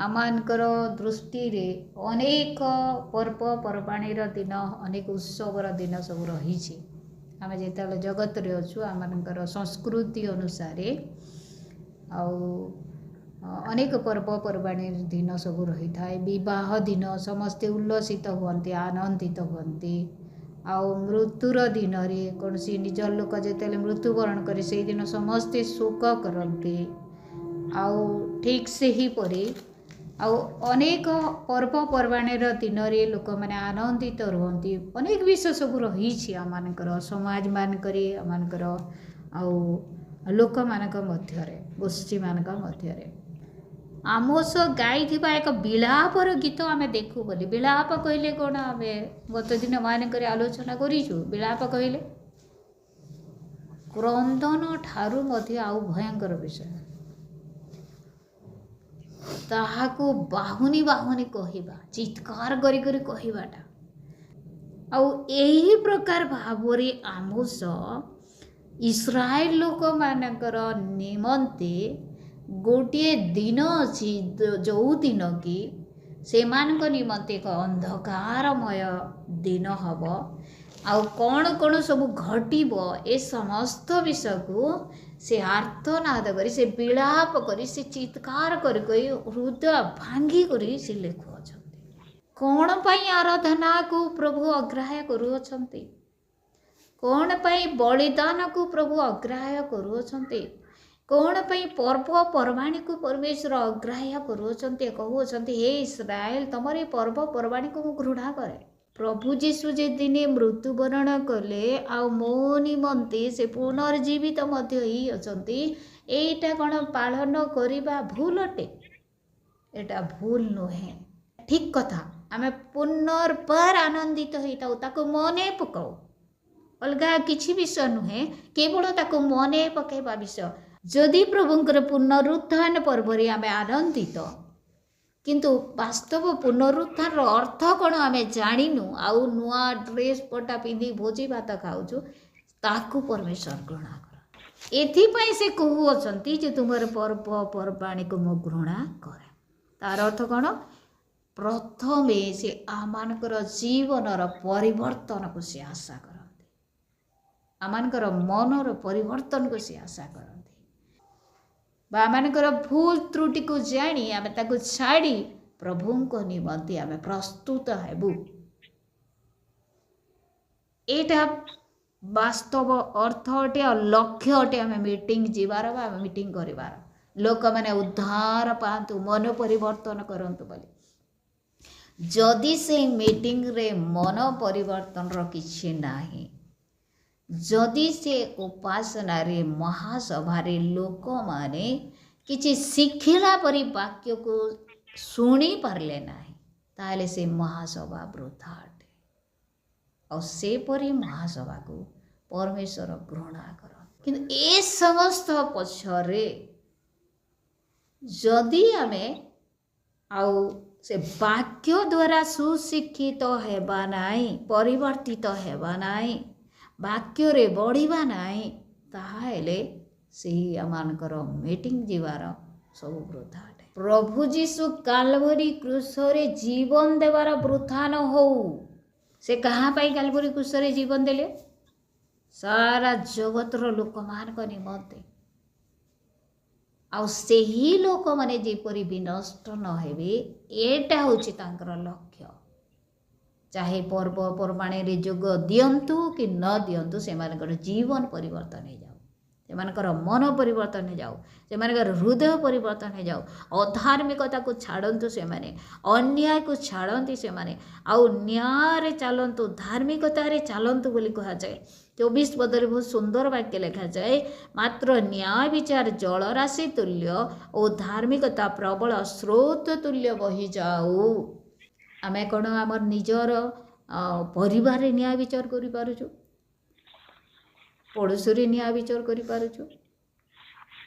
आमानकर दृष्टि रे अनेक पर्वपर्वाणीर दिन अनेक उत्सवर दिन सब रही आम जिते जगत रे अच्छु आमर संस्कृति अनुसार अनेक पर्वपर्वाणी दिन सब रही थाए। विवाह दिन समस्ते उल्लसित हुअन्ति आनंदित हुअन्ति। आउ मृत्युर दिन रे कौन सी निज लोक जिते मृत्युवरण करे से दिन समस्ते शोक करते। आउ ठीक से ही परी आउ अनेक पर्वपर्वाणीर दिन रे लोक मैंने आनंदित रुहंती। अनेक विषय सब रही आमर समाज मानक आमर आउ लोक मानक मध्य गोष्ठी मानक मध्य आमोस गाई एक विलापर गीत आम देखू बोली। विलाप कहले कौन आम गत दिन मानक आलोचना करूँ। विलाप कहले क्रंदन ठारू मध्य आउ भयंकर विषय ताहाको बाहुनी बाहुनी कहवा चित्कार करी कहवाटा आउ एही प्रकार भावरे आमोस इस्राएल लोक मानकर निमंते गोटे दिन अच्छी जो दिन कि से निमंते एक अंधकारमय दिन हम आउ कौन कौन सब घटब ए समस्त विषय को से आर्तनाद करी से विलाप करी से चित्कार करी हृदय भांगी करी से लिखुअछंती। कौन पाई आराधना को प्रभु अग्राह्य करुअछंती। कौन पाई बलिदान को प्रभु अग्राह्य करुअछंती। कौन पाई पर्वपर्वाणी को परमेश्वर अग्राह्य करुअछंती। कहउछंती हे इस्राएल तमरे पर्वपर्वाणी को मु घृणा करे। प्रभु जीशु जे दिने मृत्युवरण कले आ मो निमंते से पुनर्जीवित मध्य ही अछंती। एटा कौन पालन करिबा भूल अटे। एटा भूल नुहे ठीक कथा। आम पुनर्बार आनंदित होता ताको मने पकाऊ अलगा किसी विषय नुहे केवल ताको मने पकेबा विषय। जदि प्रभुंकर पुनरुत्थान पर्व आम आनंदित किंतु वास्तव पुनरुत्थान अर्थ कौन आम जाणीनु आउ नुआ ड्रेस पटा पिंधि भोजी भात खाऊचु ताकू परमेश्वर घृणा कर। एथिपाई से कहउछंती जे तुमर पर्वपर्वाणी को मु घृणा करे। तार अर्थ कौन प्रथमे से आमानकर जीवनर परिवर्तन को से आशा करते। आमानकर मनर परिवर्तन को से आशा करते। आमानकर भूल त्रुटि को जानी आम ताको छाड़ी प्रभु को निमंते आम प्रस्तुत हेबु। एटा वास्तव अर्थ अटे और लक्ष्य अटे आम मीटिंग जीवार आम मीटिंग करिवार लोक माने उद्धार पातु मन परिवर्तन करंतु बोली। जदि से मीटिंग रे मन परिवर्तन रो किछि नाही जदि से उपासना रे महासभा रे लोक माने किछि शिखिला परि वाक्य को सुनी पारले नाही ताले से महासभा वृथा अटे और से परि महासभा को परमेश्वर घृणा कर। किंतु ए समस्त पछरे जदि आमे आउ से वाक्य द्वारा सुशिक्षित हेबा नाई परिवर्तित हेबा नाई वाक्य रे बढ़िबा नाई ताहाले सेही आमानकर मीटिंग जीवार सब वृथा अटे। प्रभु जीशु कालवरी क्रूस रे जीवन देवार वृथा न हो। से कहाँ पाई कालवरी क्रूस रे जीवन देले सारा जगतर लोक मान को निमंते आउ सेही लोक माने जेपरी विनष्ट न हेबे एटा होछि तांकर लक्ष्य। चाहे पर्वपर्वाणी रे जोग दियंतु कि न दियंतु से मानकर जीवन परिवर्तन हो जाओ से मानकर मन परिवर्तन हो जाओ से मानकर हृदय परिवर्तन हो जाओ। अधार्मिकता को छाड़ंतु से माने अन्याय को छाड़ती से माने आउ न्याय रे चलंतु धार्मिकता रे चलंतु बोली कहा जाए। 24 पदरे बहुत सुंदर वाक्य लिखा जाए मात्र न्याय विचार जलराशि तुल्य और धार्मिकता प्रबल स्रोत तुल्य बही जाऊ। आमे कौन आम निजर परिवार न्याय विचार करि पारुछु पड़ोसी न्याय विचार करि पारुछु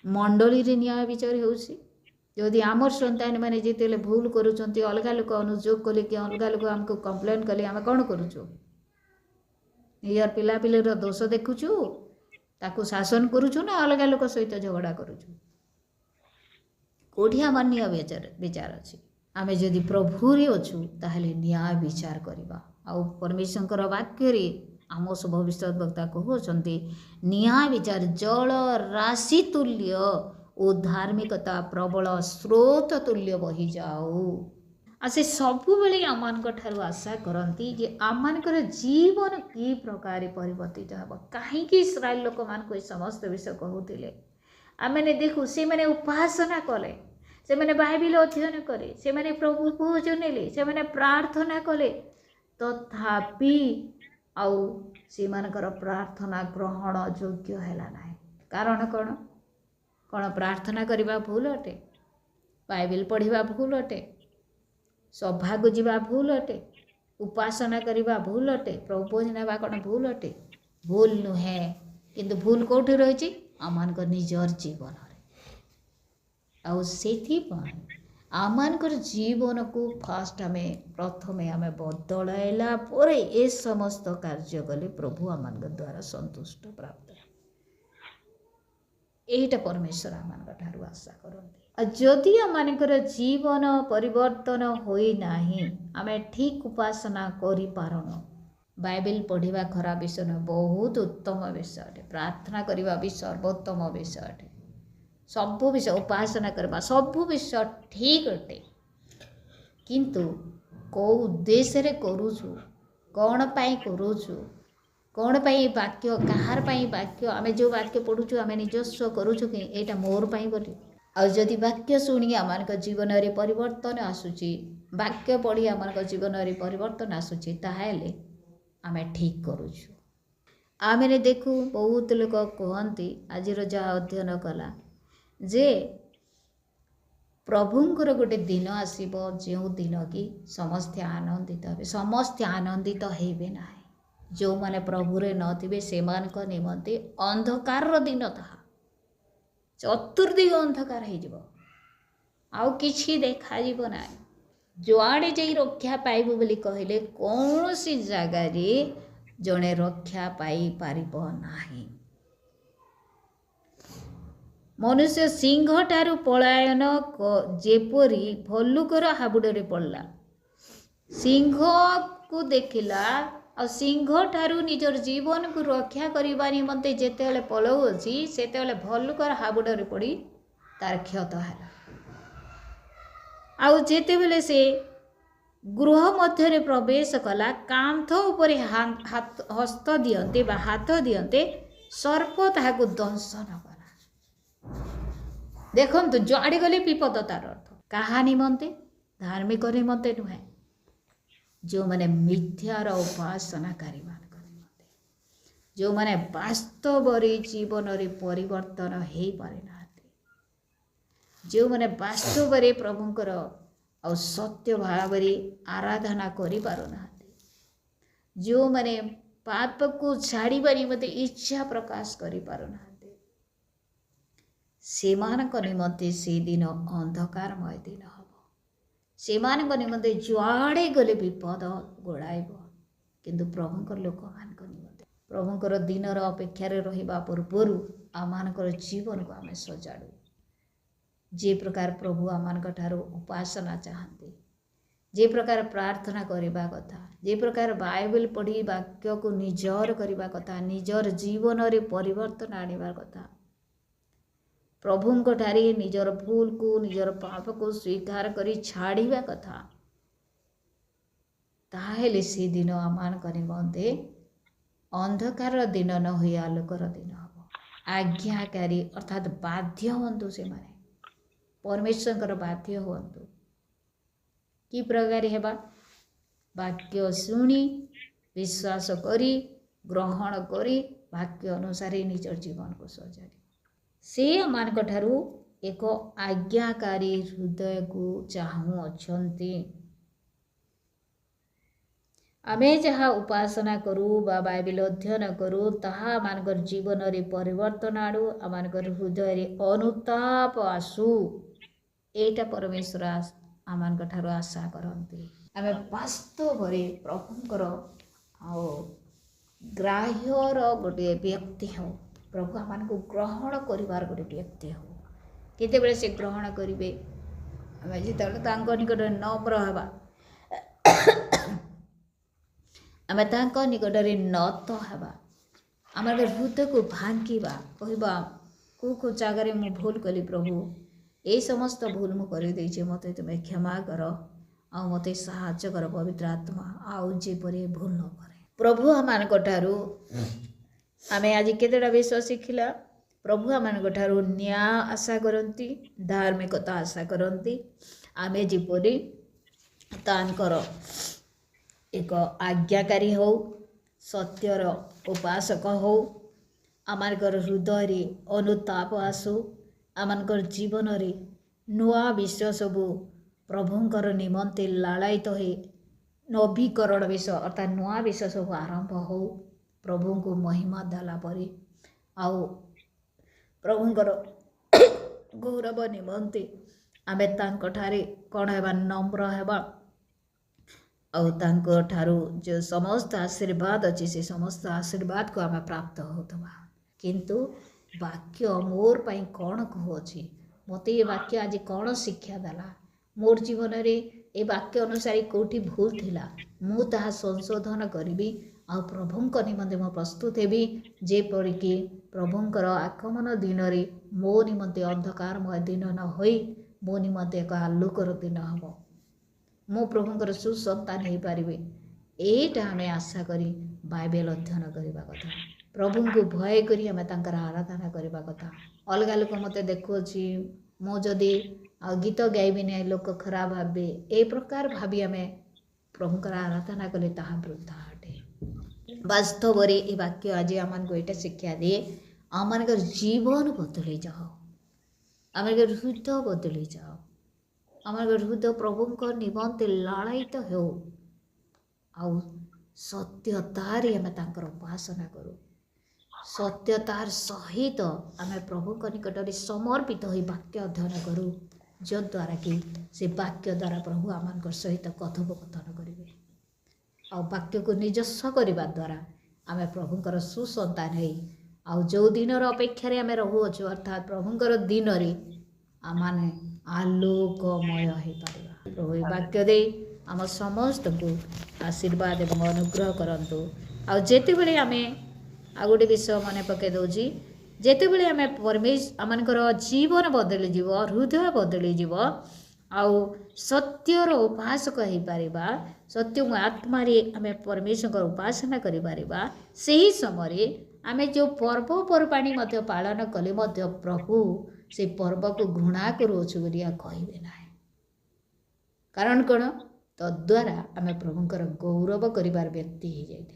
मंडली रे न्याय विचार होउसी। जदि आमर संतान मैंने जिते भूल करुँच अलग लोक अनुयोग कले कि अलग लोक आमको कंप्लेन कले आम कौन करुचु निजर पिला पिलर दोष देखुचु ताकू शासन करुचु ना अलग लोक सहित झगड़ा करुचु। କେଉଁଠି ଆମର ନ୍ୟାୟ ବିଚାର ଅଛି? ଆମେ ଯଦି ପ୍ରଭୁରେ ଅଛୁ ତାହେଲେ ନ୍ୟାୟ ବିଚାର କରିବା। ଆଉ ପରମେଶ୍ୱରଙ୍କର ବାକ୍ୟରେ ଆମୋସ ଭବିଷ୍ୟତ ବକ୍ତା କହୁଛନ୍ତି ନ୍ୟାୟ ବିଚାର ଜଳ ରାଶି ତୁଲ୍ୟ ଓ ଧାର୍ମିକତା ପ୍ରବଳ ସ୍ରୋତ ତୁଲ୍ୟ ବହିଯାଉ। ଆଉ ସେ ସବୁବେଳେ ଆମମାନଙ୍କ ଠାରୁ ଆଶା କରନ୍ତି ଯେ ଆମମାନଙ୍କର ଜୀବନ କି ପ୍ରକାର ପରିବର୍ତ୍ତିତ ହେବ। କାହିଁକି ଇସ୍ରାଏଲ ଲୋକମାନଙ୍କୁ ଏ ସମସ୍ତ ବିଷୟ କହୁଥିଲେ? ଆମେ ଦେଖୁ ସେମାନେ ଉପାସନା କଲେ, ସେମାନେ ବାଇବେଲ ଅଧ୍ୟୟନ କଲେ, ସେମାନେ ପ୍ରଭୁ ଭୋଜ ନେଲେ, ସେମାନେ ପ୍ରାର୍ଥନା କଲେ, ତଥାପି ଆଉ ସେମାନଙ୍କର ପ୍ରାର୍ଥନା ଗ୍ରହଣ ଯୋଗ୍ୟ ହେଲା ନାହିଁ। କାରଣ କ'ଣ? କ'ଣ ପ୍ରାର୍ଥନା କରିବା ଭୁଲ ଅଟେ? ବାଇବେଲ ପଢ଼ିବା ଭୁଲ ଅଟେ? ସଭାକୁ ଯିବା ଭୁଲ ଅଟେ? ଉପାସନା କରିବା ଭୁଲ ଅଟେ? ପ୍ରଭୁ ଭୋଜ ନେବା କ'ଣ ଭୁଲ ଅଟେ? ଭୁଲ ନୁହେଁ। କିନ୍ତୁ ଭୁଲ କେଉଁଠି ରହିଛି? ଆମମାନଙ୍କ ନିଜର ଜୀବନରେ। ଆଉ ସେଥିପାଇଁ ଆମମାନଙ୍କର ଜୀବନକୁ ପ୍ରଥମେ ଆମେ ବଦଳାଇଲା ପରେ ଏ ସମସ୍ତ କାର୍ଯ୍ୟ କଲେ ପ୍ରଭୁ ଆମମାନଙ୍କ ଦ୍ୱାରା ସନ୍ତୁଷ୍ଟ ପ୍ରାପ୍ତ। ଏଇଟା ପରମେଶ୍ୱର ଆମମାନଙ୍କ ଠାରୁ ଆଶା କରନ୍ତି। ଆଉ ଯଦି ଆମମାନଙ୍କର ଜୀବନ ପରିବର୍ତ୍ତନ ହୋଇନାହିଁ, ଆମେ ଠିକ୍ ଉପାସନା କରିପାରୁନୁ। ବାଇବେଲ ପଢ଼ିବା ଖରାପ ବିଷୟ ନୁହେଁ, ବହୁତ ଉତ୍ତମ ବିଷୟ ଅଟେ। ପ୍ରାର୍ଥନା କରିବା ବି ସର୍ବୋତ୍ତମ ବିଷୟ ଅଟେ। ସବୁ ବିଷୟ, ଉପାସନା କରିବା ସବୁ ବିଷୟ ଠିକ୍ ଅଟେ। କିନ୍ତୁ କେଉଁ ଉଦ୍ଦେଶ୍ୟରେ କରୁଛୁ, କ'ଣ ପାଇଁ କରୁଛୁ, କ'ଣ ପାଇଁ ବାକ୍ୟ, କାହାର ପାଇଁ ବାକ୍ୟ, ଆମେ ଯେଉଁ ବାକ୍ୟ ପଢ଼ୁଛୁ ଆମେ ନିଜସ୍ୱ କରୁଛୁ କି ଏଇଟା ମୋର ପାଇଁ ବୋଲି? ଆଉ ଯଦି ବାକ୍ୟ ଶୁଣି ଆମମାନଙ୍କ ଜୀବନରେ ପରିବର୍ତ୍ତନ ଆସୁଛି, ବାକ୍ୟ ପଢ଼ି ଆମମାନଙ୍କ ଜୀବନରେ ପରିବର୍ତ୍ତନ ଆସୁଛି, ତାହେଲେ ଆମେ ଠିକ୍ କରୁଛୁ। ଆମେ ଦେଖୁ ବହୁତ ଲୋକ କୁହନ୍ତି, ଆଜିର ଯାହା ଅଧ୍ୟୟନ କଲା, ଯେ ପ୍ରଭୁଙ୍କର ଗୋଟେ ଦିନ ଆସିବ ଯେଉଁ ଦିନ କି ସମସ୍ତେ ଆନନ୍ଦିତ ହେବେ। ସମସ୍ତେ ଆନନ୍ଦିତ ହେବେ ନାହିଁ। ଯେଉଁମାନେ ପ୍ରଭୁରେ ନଥିବେ ସେମାନଙ୍କ ନିମନ୍ତେ ଅନ୍ଧକାରର ଦିନ, ତାହା ଚତୁର୍ଦିଗ ଅନ୍ଧକାର ହେଇଯିବ, ଆଉ କିଛି ଦେଖାଯିବ ନାହିଁ। ଯୁଆଡ଼େ ଯାଇ ରକ୍ଷା ପାଇବୁ ବୋଲି କହିଲେ କୌଣସି ଜାଗାରେ ଜଣେ ରକ୍ଷା ପାଇପାରିବ ନାହିଁ। ମନୁଷ୍ୟ ସିଂହ ଠାରୁ ପଳାୟନ ଯେପରି ଭଲ୍ଲୁକର ହାବୁଡ଼ରେ ପଡ଼ିଲା। ସିଂହକୁ ଦେଖିଲା ଆଉ ସିଂହ ଠାରୁ ନିଜର ଜୀବନକୁ ରକ୍ଷା କରିବା ନିମନ୍ତେ ଯେତେବେଳେ ପଳାଉଅଛି, ସେତେବେଳେ ଭଲ୍ଲୁକର ହାବୁଡ଼ରେ ପଡ଼ି ତାର କ୍ଷତ ହେଲା। ଆଉ ଯେତେବେଳେ ସେ ଗୃହ ମଧ୍ୟରେ ପ୍ରବେଶ କଲା, କାନ୍ଥ ଉପରେ ହସ୍ତ ଦିଅନ୍ତେ ବା ହାତ ଦିଅନ୍ତେ, ସର୍ପ ତାହାକୁ ଦଂଶନ କଲା। ଦେଖନ୍ତୁ, ଯୁଆଡ଼େ ଗଲେ ବିପଦ ତାର ଅର୍ଥ। କାହା ନିମନ୍ତେ? ଧାର୍ମିକ ନିମନ୍ତେ ନୁହେଁ, ଯେଉଁମାନେ ମିଥ୍ୟାର ଉପାସନାକାରୀମାନଙ୍କ ନିମନ୍ତେ, ଯେଉଁମାନେ ବାସ୍ତବରେ ଜୀବନରେ ପରିବର୍ତ୍ତନ ହେଇପାରିନାହାନ୍ତି, ଯେଉଁମାନେ ବାସ୍ତବରେ ପ୍ରଭୁଙ୍କର ଆଉ ସତ୍ୟ ଭାବରେ ଆରାଧନା କରିପାରୁନାହାନ୍ତି, ଯେଉଁମାନେ ପାପକୁ ଛାଡ଼ିବା ନିମନ୍ତେ ଇଚ୍ଛା ପ୍ରକାଶ କରିପାରୁନାହାନ୍ତି, ସେମାନଙ୍କ ନିମନ୍ତେ ସେଦିନ ଅନ୍ଧକାରମୟ ଦିନ ହେବ। ସେମାନଙ୍କ ନିମନ୍ତେ ଯୁଆଡ଼େ ଗଲେ ବିପଦ ଗୋଳାଇବ। କିନ୍ତୁ ପ୍ରଭୁଙ୍କର ଲୋକମାନଙ୍କ ନିମନ୍ତେ, ପ୍ରଭୁଙ୍କର ଦିନର ଅପେକ୍ଷାରେ ରହିବା ପୂର୍ବରୁ ଆମମାନଙ୍କର ଜୀବନକୁ ଆମେ ସଜାଡ଼ୁ। ଯେ ପ୍ରକାର ପ୍ରଭୁ ଆମମାନଙ୍କ ଠାରୁ ଉପାସନା ଚାହାନ୍ତି, ଯେ ପ୍ରକାର ପ୍ରାର୍ଥନା କରିବା କଥା, ଯେ ପ୍ରକାର ବାଇବେଲ ପଢ଼ି ବାକ୍ୟକୁ ନିଜର କରିବା କଥା, ନିଜର ଜୀବନରେ ପରିବର୍ତ୍ତନ ଆଣିବା କଥା, ପ୍ରଭୁଙ୍କ ଠାରେ ନିଜର ଭୁଲକୁ, ନିଜର ପାପକୁ ସ୍ୱୀକାର କରି ଛାଡ଼ିବା କଥା, ତାହେଲେ ସେଦିନ ଆମମାନଙ୍କ ନିମନ୍ତେ ଅନ୍ଧକାରର ଦିନ ନ ହୋଇ ଆଲୋକର ଦିନ ହେବ। ଆଜ୍ଞାକାରୀ ଅର୍ଥାତ୍ ବାଧ୍ୟ ହୁଅନ୍ତୁ, ସେମାନେ ପରମେଶ୍ୱରଙ୍କର ବାଧ୍ୟ ହୁଅନ୍ତୁ। କି ପ୍ରକାର ହେବା? ବାକ୍ୟ ଶୁଣି, ବିଶ୍ୱାସ କରି, ଗ୍ରହଣ କରି, ବାକ୍ୟ ଅନୁସାରେ ନିଜର ଜୀବନକୁ ସଜାଡ଼ି ସେ ଆମମାନଙ୍କ ଠାରୁ ଏକ ଆଜ୍ଞାକାରୀ ହୃଦୟକୁ ଚାହୁଁଅଛନ୍ତି। ଆମେ ଯାହା ଉପାସନା କରୁ ବା ବାଇବେଲ ଅଧ୍ୟୟନ କରୁ, ତାହା ଆମମାନଙ୍କର ଜୀବନରେ ପରିବର୍ତ୍ତନ ଆଣୁ, ଆମମାନଙ୍କର ହୃଦୟରେ ଅନୁତାପ ଆସୁ। ଏଇଟା ପରମେଶ୍ୱର ଆମମାନଙ୍କ ଠାରୁ ଆଶା କରନ୍ତି। ଆମେ ବାସ୍ତବରେ ପ୍ରଭୁଙ୍କର ଆଉ ଗ୍ରାହ୍ୟର ଗୋଟିଏ ବ୍ୟକ୍ତି ହେଉ, ପ୍ରଭୁ ଆମମାନଙ୍କୁ ଗ୍ରହଣ କରିବାର ଗୋଟେ ବ୍ୟକ୍ତି ହେଉ। କେତେବେଳେ ସେ ଗ୍ରହଣ କରିବେ। ଆମେ ଯେତେବେଳେ ତାଙ୍କ ନିକଟରେ ନମ୍ର ହେବା, ଆମେ ତାଙ୍କ ନିକଟରେ ନତ ହେବା, ଆମର ହୃଦୟକୁ ଭାଙ୍ଗିବା, କହିବା କେଉଁ କେଉଁ ଜାଗାରେ ମୁଁ ଭୁଲ କଲି ପ୍ରଭୁ, এই ସମସ୍ତ ଭୁଲ ମୁଁ କରିଦେଇଛି, ମୋତେ ତୁମେ କ୍ଷମା କର ଆଉ ମୋତେ ସାହାଯ୍ୟ କର ପବିତ୍ର ଆତ୍ମା, ଆଉ ଯେପରି ଭୁଲ ନ କରେ। ପ୍ରଭୁ ଆମମାନଙ୍କ ଠାରୁ ଆମେ ଆଜି କେତେଟା ବିଷୟ ଶିଖିଲା। ପ୍ରଭୁ ଆମମାନଙ୍କ ଠାରୁ ନ୍ୟାୟ ଆଶା କରନ୍ତି, ଧାର୍ମିକତା ଆଶା କରନ୍ତି। ଆମେ ଯେପରି ତାଙ୍କର ଏକ ଆଜ୍ଞାକାରୀ ହେଉ, ସତ୍ୟର ଉପାସକ ହେଉ, ଆମମାନଙ୍କର ହୃଦୟରେ ଅନୁତାପ ଆସୁ, ଆମମାନଙ୍କର ଜୀବନରେ ନୂଆ ବିଷୟ ସବୁ ପ୍ରଭୁଙ୍କର ନିମନ୍ତେ ଲାଳାୟିତ ହୋଇ ନବୀକରଣ ବିଷୟ ଅର୍ଥାତ୍ ନୂଆ ବିଷୟ ସବୁ ଆରମ୍ଭ ହେଉ ପ୍ରଭୁଙ୍କୁ ମହିମା ଦେଲା ପରେ, ଆଉ ପ୍ରଭୁଙ୍କର ଗୌରବ ନିମନ୍ତେ ଆମେ ତାଙ୍କଠାରେ କ'ଣ ହେବା, ନମ୍ର ହେବା, ଆଉ ତାଙ୍କ ଠାରୁ ଯେଉଁ ସମସ୍ତ ଆଶୀର୍ବାଦ ଅଛି ସେ ସମସ୍ତ ଆଶୀର୍ବାଦକୁ ଆମେ ପ୍ରାପ୍ତ ହେଉଥିବା। କିନ୍ତୁ ବାକ୍ୟ ମୋର ପାଇଁ କ'ଣ କହୁଅଛି, ମୋତେ ଏ ବାକ୍ୟ ଆଜି କ'ଣ ଶିକ୍ଷା ଦେଲା, ମୋର ଜୀବନରେ ଏ ବାକ୍ୟ ଅନୁସାରେ କେଉଁଠି ଭୁଲ ଥିଲା, ମୁଁ ତାହା ସଂଶୋଧନ କରିବି ଆଉ ପ୍ରଭୁଙ୍କ ନିମନ୍ତେ ମୁଁ ପ୍ରସ୍ତୁତ ହେବି, ଯେପରିକି ପ୍ରଭୁଙ୍କର ଆଗମନ ଦିନରେ ମୋ ନିମନ୍ତେ ଅନ୍ଧକାରମୟ ଦିନ ନ ହୋଇ ମୋ ନିମନ୍ତେ ଏକ ଆଲୋକର ଦିନ ହେବ, ମୁଁ ପ୍ରଭୁଙ୍କର ସୁସନ୍ତାନ ହେଇପାରିବି। ଏଇଟା ଆମେ ଆଶା କରି ବାଇବେଲ ଅଧ୍ୟୟନ କରିବା କଥା, ପ୍ରଭୁଙ୍କୁ ଭୟ କରି ଆମେ ତାଙ୍କର ଆରାଧନା କରିବା କଥା। ଅଲଗା ଲୋକ ମୋତେ ଦେଖୁଅଛି, ମୁଁ ଯଦି ଆଉ ଗୀତ ଗାଇବି ନାହିଁ ଲୋକ ଖରାପ ଭାବେ, ଏ ପ୍ରକାର ଭାବି ଆମେ ପ୍ରଭୁଙ୍କର ଆରାଧନା କଲେ ତାହା ବୃଥା ଅଟେ। ବାସ୍ତବରେ ଏ ବାକ୍ୟ ଆଜି ଆମମାନଙ୍କୁ ଏଇଟା ଶିକ୍ଷା ଦିଏ, ଆମମାନଙ୍କର ଜୀବନ ବଦଳି ଯାଅ, ଆମମାନଙ୍କର ହୃଦୟ ବଦଳି ଯାଅ, ଆମମାନଙ୍କର ହୃଦୟ ପ୍ରଭୁଙ୍କ ନିମନ୍ତେ ଲାଳାୟିତ ହେଉ, ଆଉ ସତ୍ୟତାରେ ଆମେ ତାଙ୍କର ଉପାସନା କରୁ, ସତ୍ୟତାର ସହିତ ଆମେ ପ୍ରଭୁଙ୍କ ନିକଟରେ ସମର୍ପିତ ହୋଇ ବାକ୍ୟ ଅଧ୍ୟୟନ କରୁ, ଯଦ୍ୱାରା କି ସେ ବାକ୍ୟ ଦ୍ୱାରା ପ୍ରଭୁ ଆମମାନଙ୍କ ସହିତ କଥୋପକଥନ କରିବେ, ଆଉ ବାକ୍ୟକୁ ନିଜସ୍ୱ କରିବା ଦ୍ୱାରା ଆମେ ପ୍ରଭୁଙ୍କର ସୁସନ୍ତାନ ହେଇ ଆଉ ଯେଉଁ ଦିନର ଅପେକ୍ଷାରେ ଆମେ ରହୁଅଛୁ ଅର୍ଥାତ୍ ପ୍ରଭୁଙ୍କର ଦିନରେ ଆମମାନେ ଆଲୋକମୟ ହେଇପାରିବା। ପ୍ରଭୁ ଏ ବାକ୍ୟ ଦେଇ ଆମ ସମସ୍ତଙ୍କୁ ଆଶୀର୍ବାଦ ଏବଂ ଅନୁଗ୍ରହ କରନ୍ତୁ। ଆଉ ଯେତେବେଳେ ଆମେ ଆଉ ଗୋଟେ ବିଷୟ ମନେ ପକାଇ ଦେଉଛି, ଯେତେବେଳେ ଆମେ ଆମମାନଙ୍କର ଜୀବନ ବଦଳିଯିବ, ହୃଦୟ ବଦଳିଯିବ, ଆଉ ସତ୍ୟର ଉପାସକ ହେଇପାରିବା, ସତ୍ୟ ଆତ୍ମାରେ ଆମେ ପରମେଶ୍ୱରଙ୍କର ଉପାସନା କରିପାରିବା, ସେହି ସମୟରେ ଆମେ ଯେଉଁ ପର୍ବପର୍ବାଣି ମଧ୍ୟ ପାଳନ କଲେ ମଧ୍ୟ ପ୍ରଭୁ ସେ ପର୍ବକୁ ଘୃଣା କରୁଅଛୁ ବୋଲି କହିବେ ନାହିଁ। କାରଣ କ'ଣ? ତଦ୍ୱାରା ଆମେ ପ୍ରଭୁଙ୍କର ଗୌରବ କରିବାର ବ୍ୟକ୍ତି ହେଇଯାଇଥିବା।